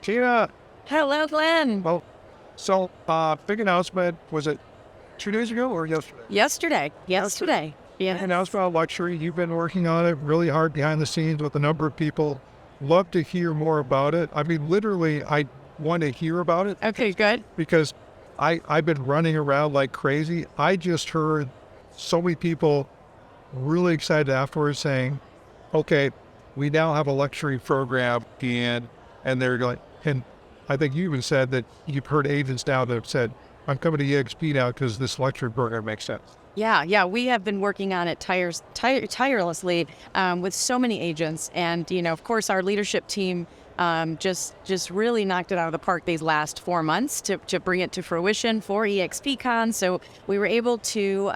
Tina, Hello, Glenn. well, big announcement. Was it 2 days ago or yesterday? Yesterday. Big announcement on luxury. You've been working on it really hard behind the scenes with a number of people. Love to hear more about it. I mean, literally, I want to hear about it Okay, good. because I've been running around like crazy. I just heard so many people really excited afterwards saying, okay, we now have a luxury program and they're going, and I think you even said that you've heard agents now that have said, I'm coming to EXP now because this luxury program makes sense. Yeah. We have been working on it tirelessly with so many agents. And, of course, our leadership team just really knocked it out of the park these last 4 months to bring it to fruition for EXPCon. So we were able to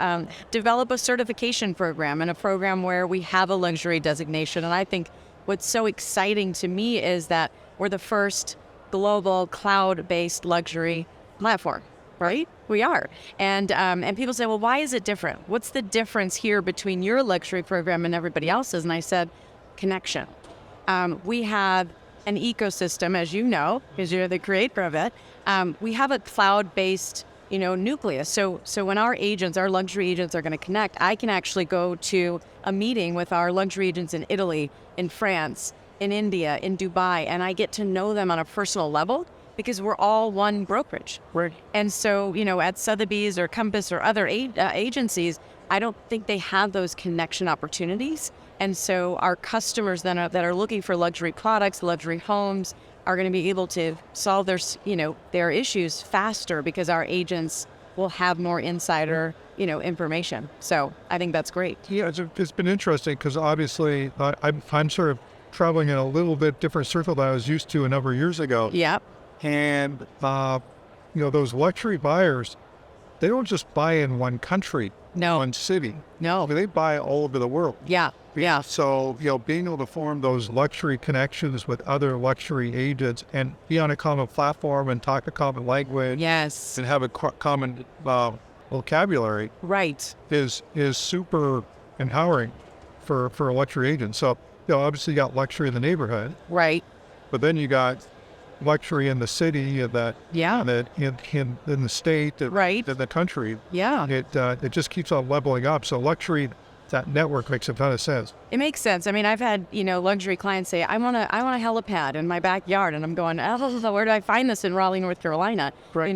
develop a certification program and a program where we have a luxury designation. And I think what's so exciting to me is that we're the first global cloud-based luxury platform, right? We are. And people say, well, why is it different? What's the difference here between your luxury program and everybody else's? And I said, connection. We have an ecosystem, as you know, because you're the creator of it. We have a cloud-based, nucleus. So when our luxury agents are going to connect, I can actually go to a meeting with our luxury agents in Italy, in France, in India, in Dubai, and I get to know them on a personal level because we're all one brokerage. Right. And so, at Sotheby's or Compass or other agencies, I don't think they have those connection opportunities. And so our customers then that are looking for luxury products, luxury homes, are going to be able to solve their issues faster because our agents will have more insider, information. So I think that's great. Yeah, it's been interesting because obviously I'm sort of traveling in a little bit different circle than I was used to a number of years ago. Yep. And, those luxury buyers, they don't just buy in one country, No. one city. No. I mean, they buy all over the world. Yeah. So, being able to form those luxury connections with other luxury agents and be on a common platform and talk a common language Yes. and have a common vocabulary Right. is super empowering for a luxury agent. So, obviously you got luxury in the neighborhood, Right. but then you got luxury in the city and that Yeah. in the state, Right. in the country. Yeah. It just keeps on leveling up. So luxury, that network makes a ton of sense. It makes sense. I mean, I've had, luxury clients say, I want a helipad in my backyard. And I'm going, oh, where do I find this in Raleigh, North Carolina? Right.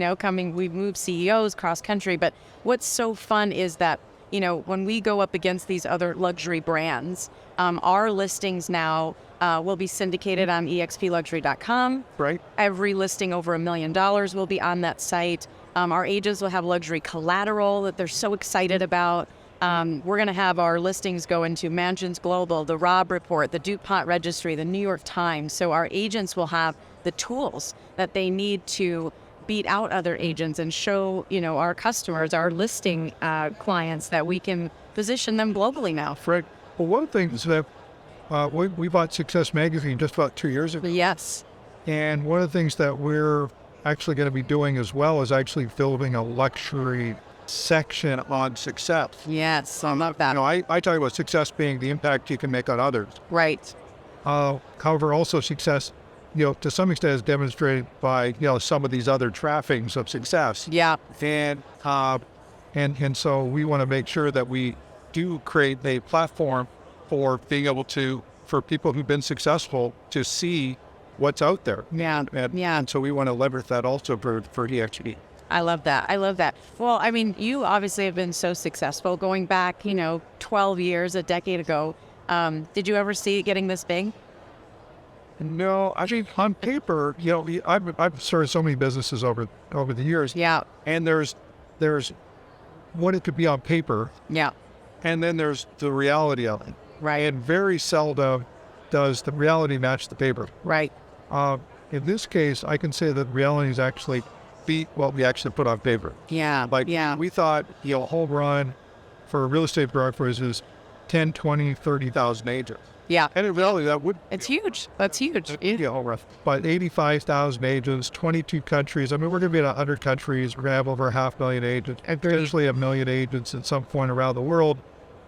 We've moved CEOs cross country. But what's so fun is that, when we go up against these other luxury brands, our listings now will be syndicated on expluxury.com. Right. Every listing over $1 million will be on that site. Our agents will have luxury collateral that they're so excited about. We're going to have our listings go into Mansions Global, the Robb Report, the DuPont Registry, the New York Times. So our agents will have the tools that they need to beat out other agents and show, our customers, our listing clients that we can position them globally now. Right. Well, one of the things that we bought Success Magazine just about 2 years ago. Yes. And one of the things that we're actually going to be doing as well is actually building a luxury section on success. Yes, I love that. I talk about success being the impact you can make on others. Right. However, also success, to some extent is demonstrated by, some of these other trappings of success. Yeah. And so we want to make sure that we do create a platform for being able for people who've been successful to see what's out there. Yeah. And so we want to leverage that also for EXP. I love that. Well, I mean, you obviously have been so successful going back, 12 years, a decade ago. Did you ever see it getting this big? No, I mean, on paper, I've started so many businesses over the years. Yeah. And there's what it could be on paper. Yeah. And then there's the reality of it. Right. And very seldom does the reality match the paper. Right. In this case, I can say that reality is actually beat what we actually put on paper. Yeah. We thought, a home run for real estate brokers is 10, 20, 30,000 agents. Yeah. And in reality, it's huge. That's huge. Yeah. Home run. But 85,000 agents, 22 countries. I mean, we're going to be in 100 countries. We're going to have over 500,000 agents, and potentially 1 million agents at some point around the world.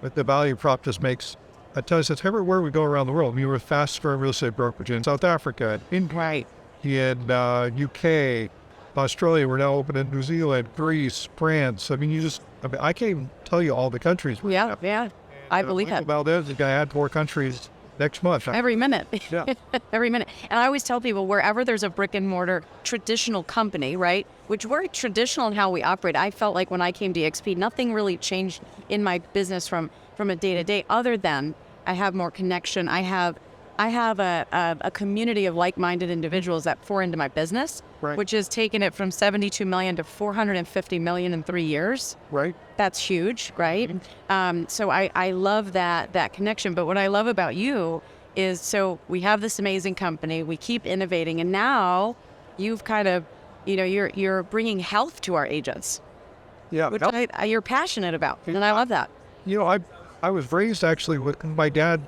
But the value prop just makes a ton of sense. Everywhere we go around the world, we were fast growing real estate brokerage in South Africa, in Right. in UK, Australia. We're now open in New Zealand, Greece, France. I mean, I can't even tell you all the countries. Yeah, yeah. I believe Michael it. Valdez is going to add more countries next month. Every minute. Yeah. Every minute. And I always tell people, wherever there's a brick and mortar traditional company, right, which we're traditional in how we operate. I felt like when I came to EXP, nothing really changed in my business from a day to day, other than I have more connection. I have a community of like-minded individuals that pour into my business, Right. which has taken it from 72 million to 450 million in 3 years. Right. That's huge, right? So I love that connection. But what I love about you is, so we have this amazing company, we keep innovating, and now you've kind of, you're bringing health to our agents, Yeah. which you're passionate about, and I love that. I was raised actually with my dad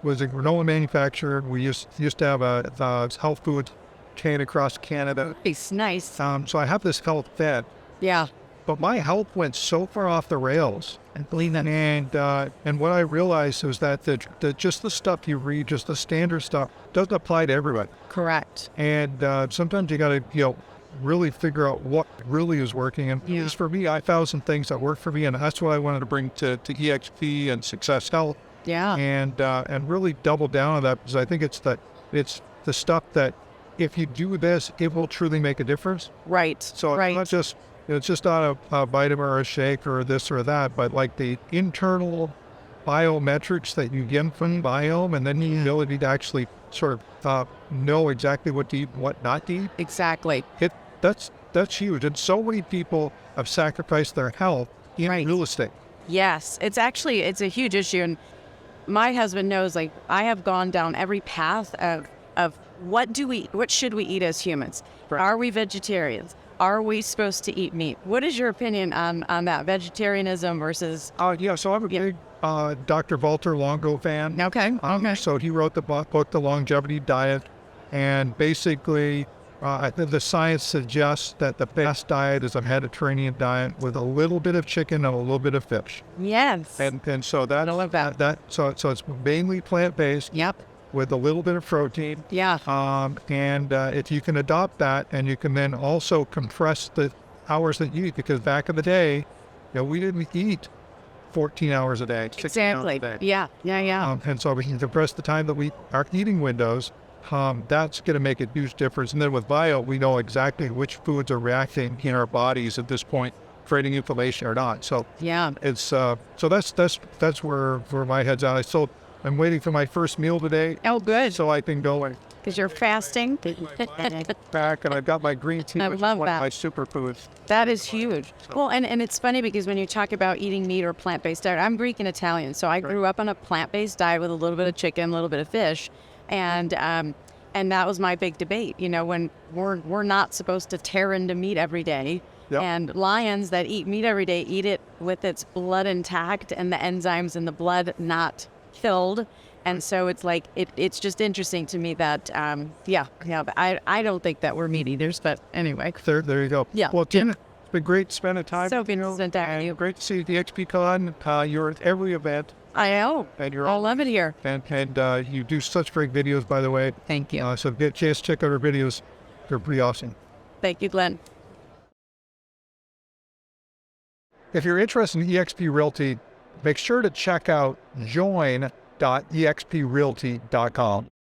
was a granola manufacturer. We used to have a health food chain across Canada. It's nice. So I have this health fed, Yeah. but my health went so far off the rails. I believe that. And what I realized was that just the stuff you read, just the standard stuff, doesn't apply to everybody. Correct. And sometimes you got to really figure out what really is working. And at least for me, I found some things that work for me, and that's what I wanted to bring to EXP and Success Health. Yeah. And really double down on that, because I think it's the stuff that if you do this, it will truly make a difference. Right. So right. it's just not a vitamin or a shake or this or that, but like the internal biometrics that you get from biome, and then the ability to actually sort of know exactly what to eat, what not to eat. Exactly. That's huge. And so many people have sacrificed their health in real estate. Yes, it's a huge issue. And my husband knows, like, I have gone down every path of what should we eat as humans? Right. Are we vegetarians? Are we supposed to eat meat? What is your opinion on that, vegetarianism versus? So I'm a big Dr. Walter Longo fan. Okay. Okay. So he wrote the book, The Longevity Diet, and basically, I think the science suggests that the best diet is a Mediterranean diet with a little bit of chicken and a little bit of fish. Yes. And so that I love that. So it's mainly plant-based. Yep. With a little bit of protein. Yeah. And if you can adopt that, and you can then also compress the hours that you eat, because back in the day, we didn't eat 14 hours a day. 16 Exactly. hours a day. Yeah. And so we can compress the time that our eating windows. That's going to make a huge difference. And then with bio, we know exactly which foods are reacting in our bodies at this point, creating inflammation or not. So it's so that's where my head's at. I'm waiting for my first meal today. Oh, good. So I can go and Because you're fasting. take my back, and I've got my green tea, I which is love one that. of my superfoods. That is huge. Well, and it's funny because when you talk about eating meat or plant-based diet, I'm Greek and Italian, so I grew up on a plant-based diet with a little bit of chicken, a little bit of fish, and that was my big debate. When we're not supposed to tear into meat every day, and lions that eat meat every day eat it with its blood intact and the enzymes in the blood not killed. And so it's like, it's just interesting to me that, but I don't think that we're meat eaters, but anyway. There you go. Yeah. Well, Tina, it's been great spending time. So good to spend time with you. Great to see you at the XP Con. You're at every event. I know. And I love it here. And you do such great videos, by the way. Thank you. So get a chance to check out our videos. They're pretty awesome. Thank you, Glenn. If you're interested in eXp Realty, make sure to check out join.exprealty.com.